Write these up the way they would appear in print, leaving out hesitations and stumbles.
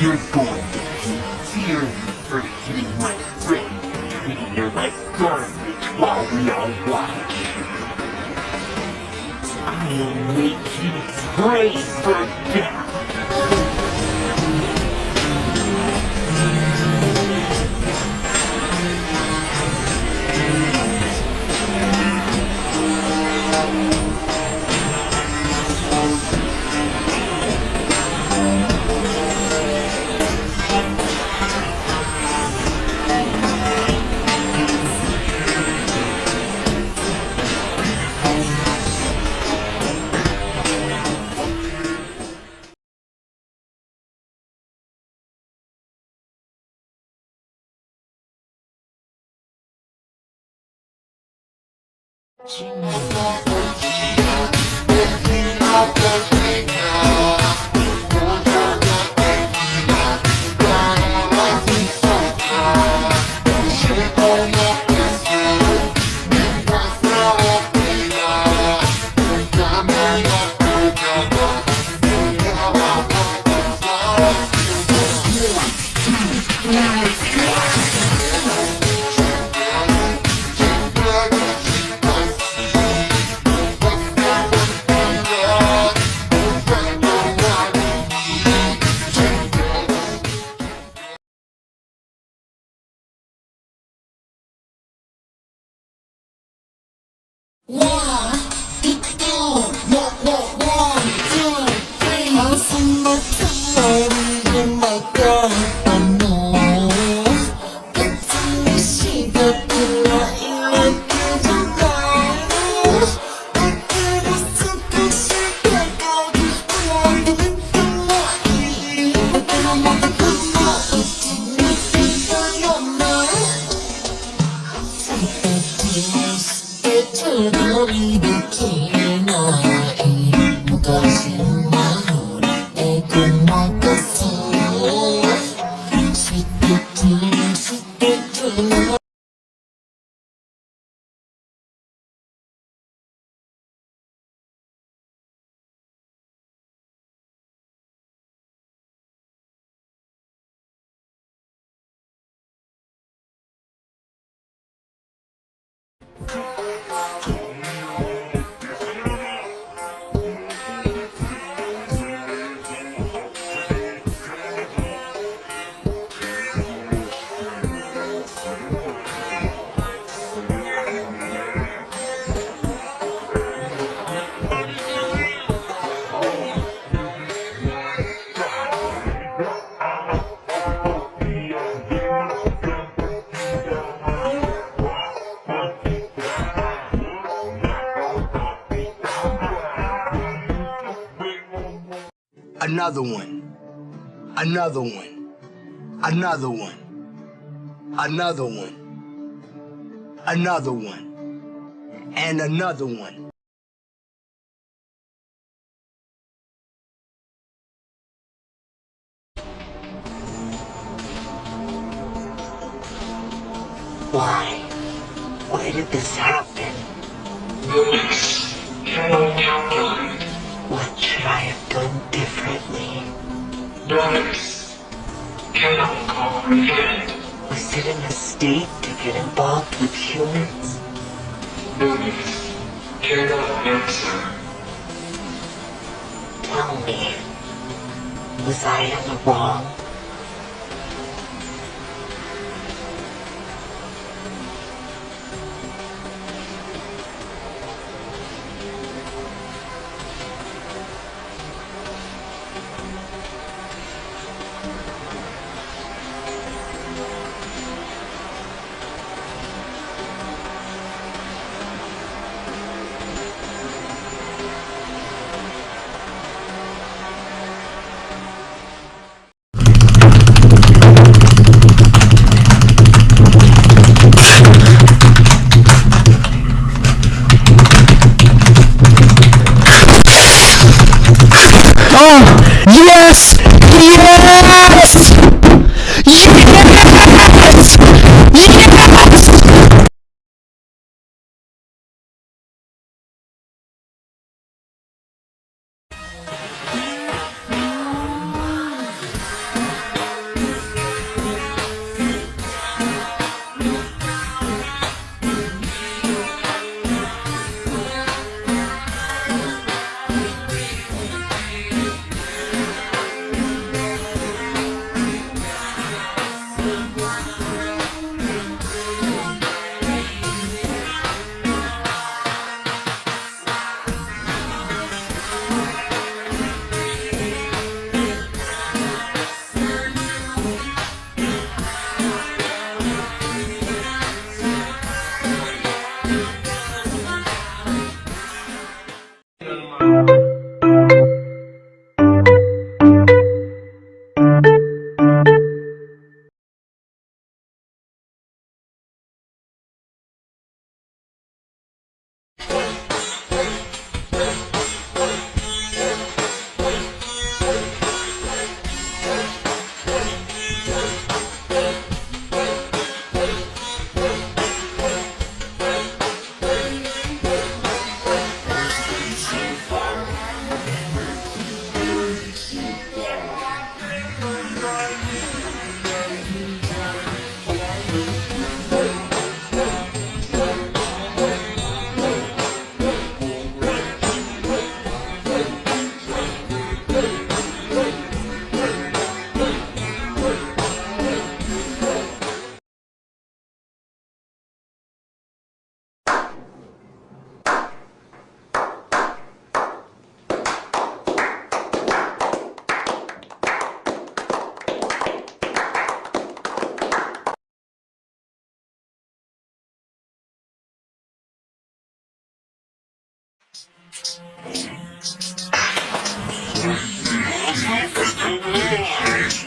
You're going to fear for hitting my friend, treating her like garbage while we all watch. I'll make you pray for death. Another one, another one, another one, another one, another one, and another one. Why? Why did this happen? Luis, cannot calculate. What should I have done differently? Luis, cannot comprehend. Was it a mistake to get involved with humans? Luis, cannot answer. Tell me, was I in the wrong? Yes! Yes! Yes! Yes!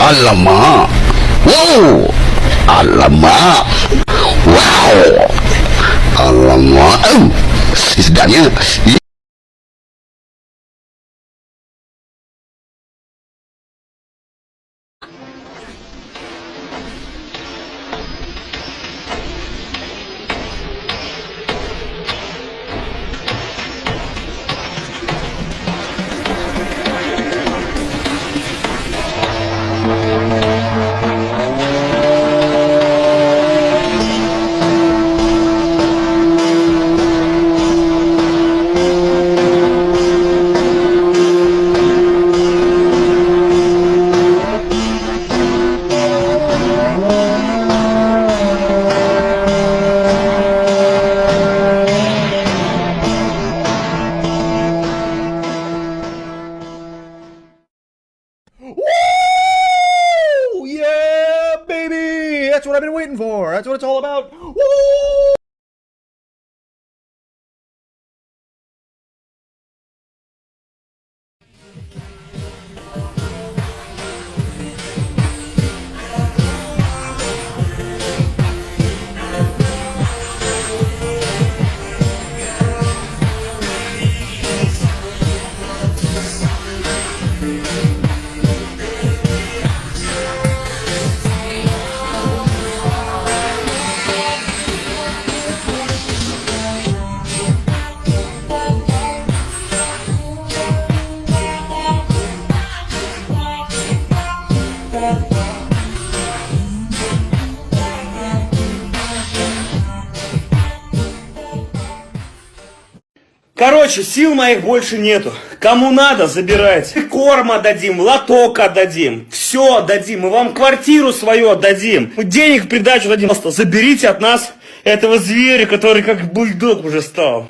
Alamak. Wow. Alamak. Wow. Alamak. Oh. Sedapnya. Woo! Yeah, baby! That's what I've been waiting for. That's what it's all about. Woo! Короче, сил моих больше нету. Кому надо, забирайте. Корма дадим, лоток отдадим. Все отдадим. Мы вам квартиру свою отдадим. Мы денег в придачу дадим. Просто заберите от нас этого зверя, который как бульдог уже стал.